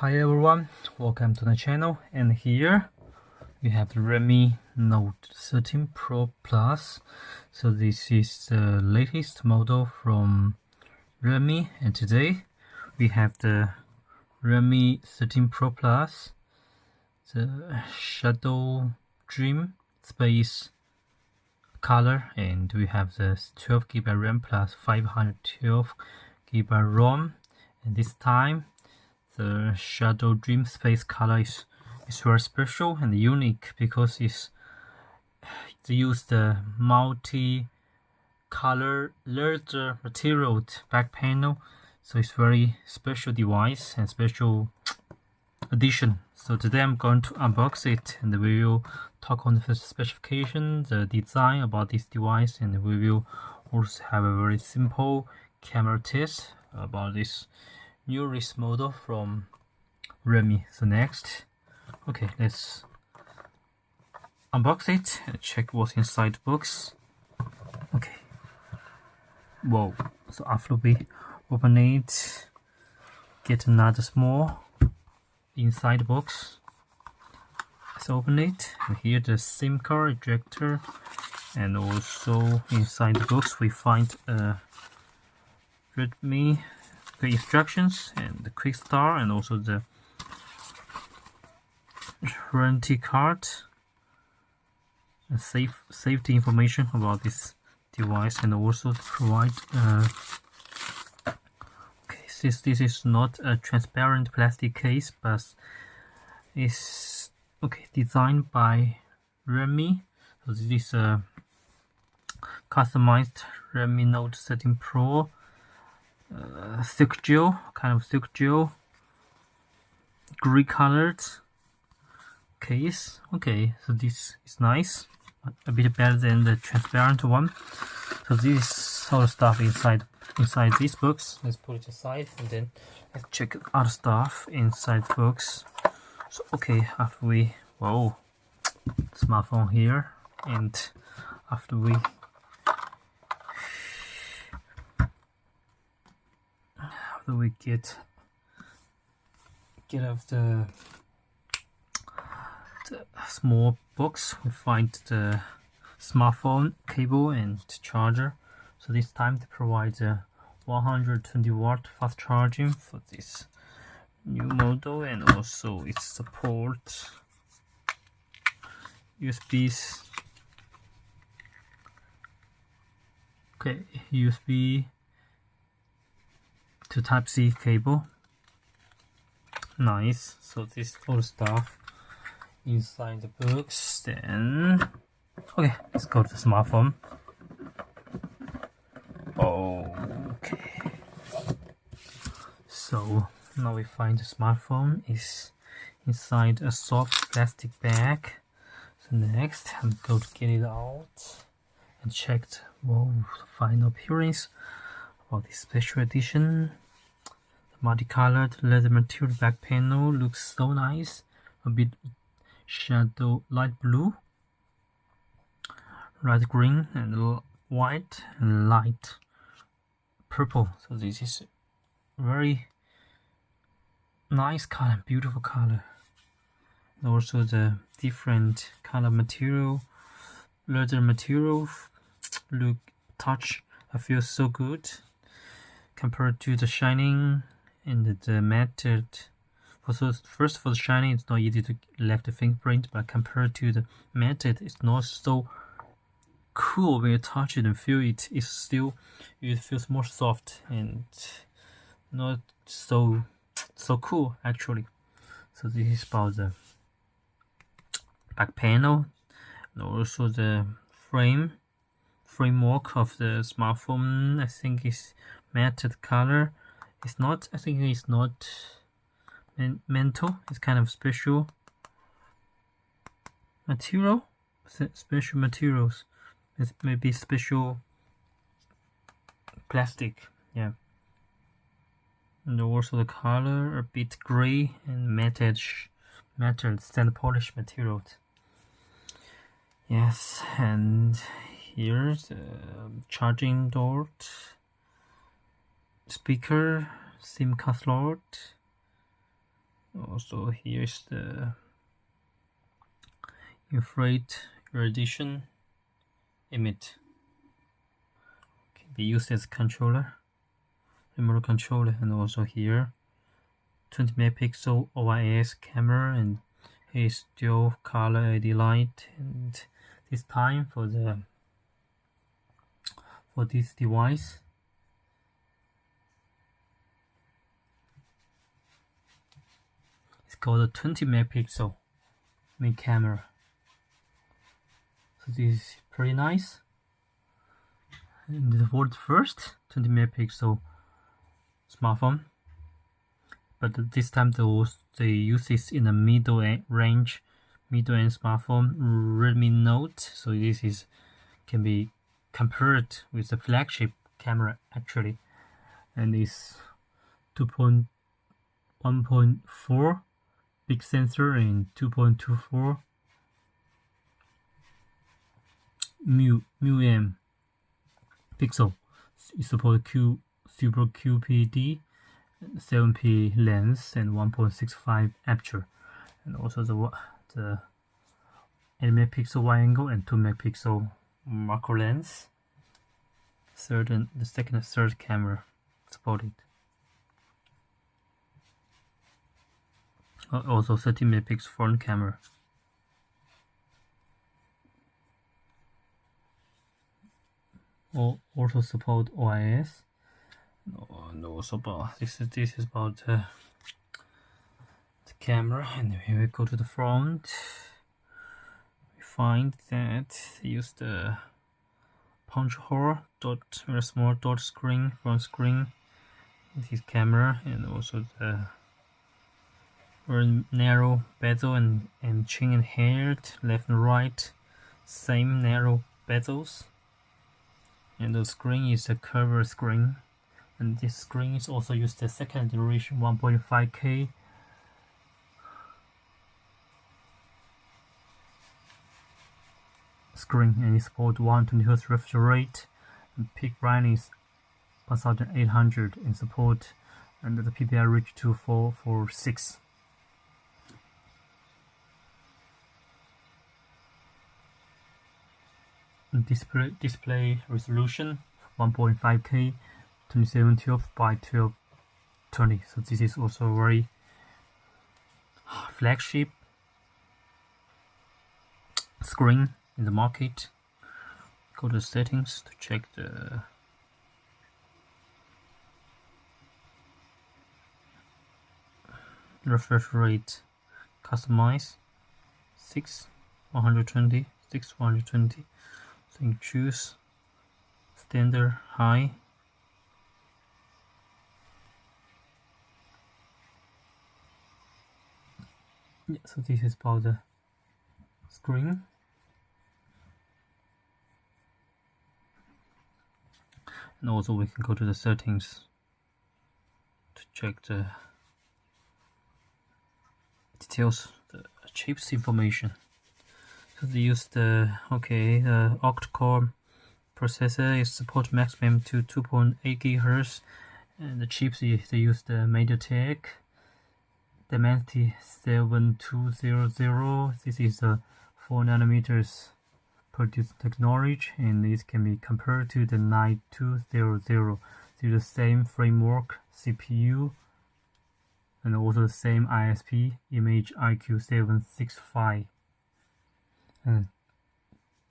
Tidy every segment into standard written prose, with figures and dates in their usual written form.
Hi everyone, welcome to the channel, and here we have the Redmi Note 13 Pro Plus. So this is the latest model from Redmi, and today we have the Redmi 13 Pro Plus, the Shadow Dream Space color, and we have the 12GB RAM plus 512GB ROM, and this time the Shadow Dream Space color is very special and unique because it used the multi-color leather material back panel, so it's very special device and special addition. So today I'm going to unbox it and we will talk on the specification, the design about this device, and we will also have a very simple camera test about this newest model from Redmi. So next, okay, let's unbox it and check what's inside the box. Okay, whoa, so after we open it, get another small inside the box. Let's open it, and here the SIM card ejector, and also inside the box we find Redmi the instructions and the quick start, and also the warranty card and safety information about this device, and also provide okay, since this is not a transparent plastic case but is designed by Redmi. So this is a customized Redmi Note 13 Pro silk gel, gray colored case. Okay, so this is nice, a bit better than the transparent one. So this is all the stuff inside this box. Let's put it aside and then let's check other stuff inside the box. So okay, after we smartphone here, and after we get out of the small box, we find the smartphone cable and charger. So this time they provide a 120-watt fast charging for this new model, and also it supports USB to Type-C cable. Nice. So this is all the stuff inside the box. Then okay, let's go to the smartphone. Okay, so now we find the smartphone is inside a soft plastic bag. So next I'm going to get it out and check the final appearance about this special edition. The multicolored leather material back panel looks so nice, a bit shadow light blue, light green, and white, and light purple. So this is very nice color, beautiful color. And also the different color material, leather material, I feel so good compared to the shining and the matted. First, for the shining, it's not easy to left the fingerprint, but compared to the matted, it's not so cool when you touch it and feel it. It feels more soft and not so cool actually. So this is about the back panel, and also the framework of the smartphone. I think it's matted color. It's not. I think it's not mental. It's kind of special material. Special materials. It may be special plastic. Yeah. And also the color a bit gray and matted sand polish material. Yes, and here's the charging port, speaker, SIM card slot, Also here's the infrared irradiation emit. Can be used as controller, remote controller, and also here 20 megapixel OIS camera, and here's dual color LED light. And this time for this device, it's called a 20 megapixel main camera. So this is pretty nice. And for the first 20 megapixel smartphone, but this time they use this in the middle end smartphone, Redmi Note. So this can be compared with the flagship camera actually, and it's 1.4 big sensor and 2.24 μm pixel. It supports Super QPD, 7p lens, and 1.65 aperture, and also the 8 megapixel wide angle and 2 megapixel macro lens. The second and third camera supported. Also 30 megapixel front camera. Also support OIS. And also about this is about the camera. And when we go to the front, we find that they use the punch hole very small dot screen front screen. This camera, and also the very narrow bezel and chin and hair, left and right, same narrow bezels. And the screen is a curved screen, and this screen is also used the second generation 1.5K screen, and it supports 120 Hz refresh rate, and peak brightness is 1800, and support, and the PPI reach to 446. Display resolution 1.5K 2712 by 1220. So this is also very flagship screen in the market. Go to settings to check the refresh rate. Customize 120. So you choose standard high. Yeah, so this is about the screen. And also we can go to the settings to check the details, the chips information. So they use the octa-core processor. It supports maximum to 2.8 GHz, and the chips they use the MediaTek Dimensity 7200. This is a 4 nanometers produced technology, and this can be compared to the 9200. It's the same framework CPU, and also the same ISP, Image IQ765.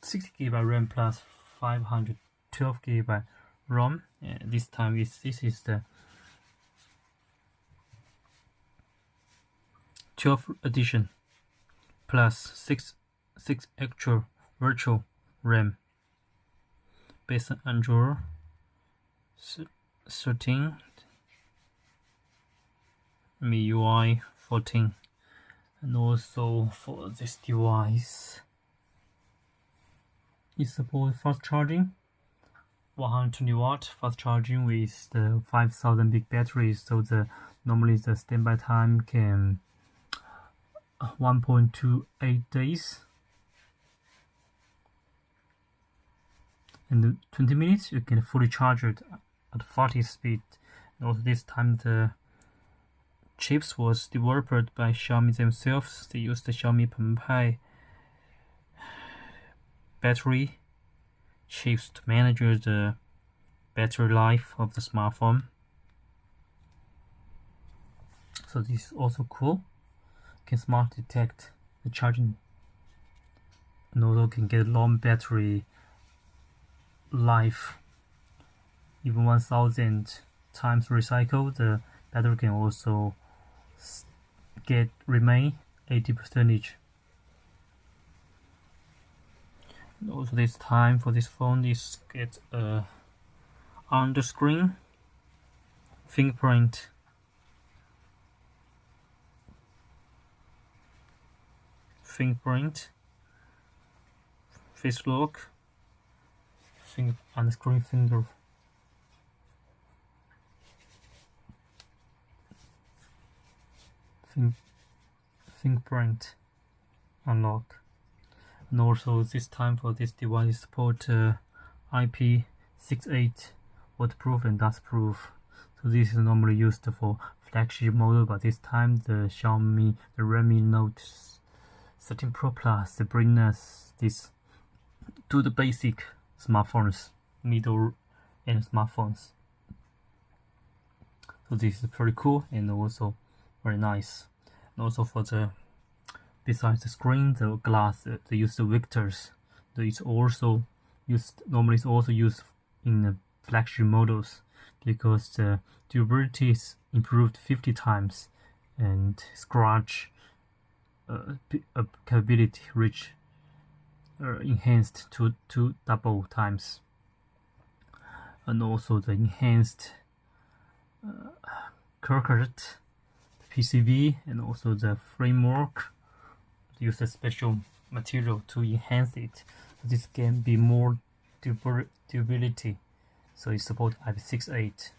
60 GB RAM plus 512 GB ROM. This time this is the 12th edition plus 6 actual virtual RAM based on Android 13, MIUI 14, and also for this device, it supports fast charging, 120 watt fast charging with the 5000 big battery. So normally the standby time can 1.28 days, and 20 minutes you can fully charge it at 40 speed. And also this time the chips was developed by Xiaomi themselves. They used the Xiaomi Penpai battery chips to manage the battery life of the smartphone. So this is also cool. Can smart detect the charging, and also can get long battery life. Even 1000 times recycled, the battery can also remain 80%. And also this time for this phone is get on the screen fingerprint. Face lock, on the screen fingerprint unlock. And also this time for this device support IP68 waterproof and dustproof. So this is normally used for flagship model, but this time the Redmi Note13Pro Plus bring us this to the basic smartphones, middle end smartphones. So this is pretty cool and also very nice. And also for the besides the screen, the glass, they use the Victors. It's also used normally. It's also used in the flagship models because the durability is improved 50 times and scratch capability reach enhanced to double times. And also the enhanced curved PCB and also the framework use a special material to enhance it. This can be more durability, so it supports IP68.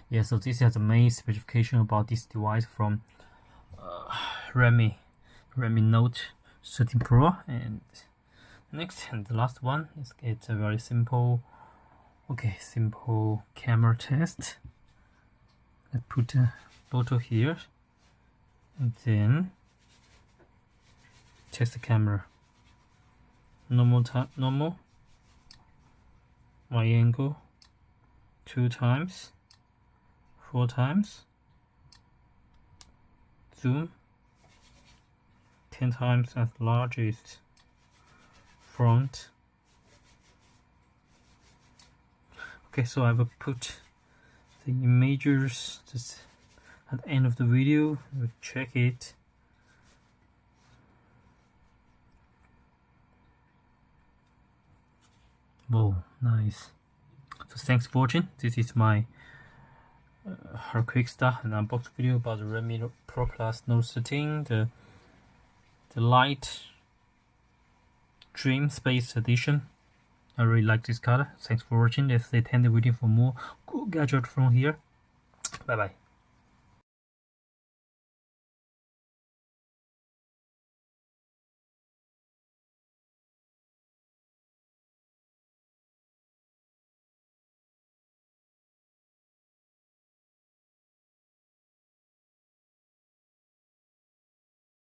Yeah, so this is the main specification about this device from Redmi Note 13 Pro. And next and the last one is it's a very simple camera test. I put a photo here and then test the camera. Normal wide angle 2 times, 4 times, zoom 10 times as largest front. Okay, so I will put the images just at the end of the video. We'll check it. Whoa, nice. So thanks for watching. This is my quick start and unboxing video about the Redmi Note Pro Plus Note 13, the light dream space edition. I really like this color. Thanks for watching. Let's stay tuned waiting for more cool gadgets from here. Bye bye.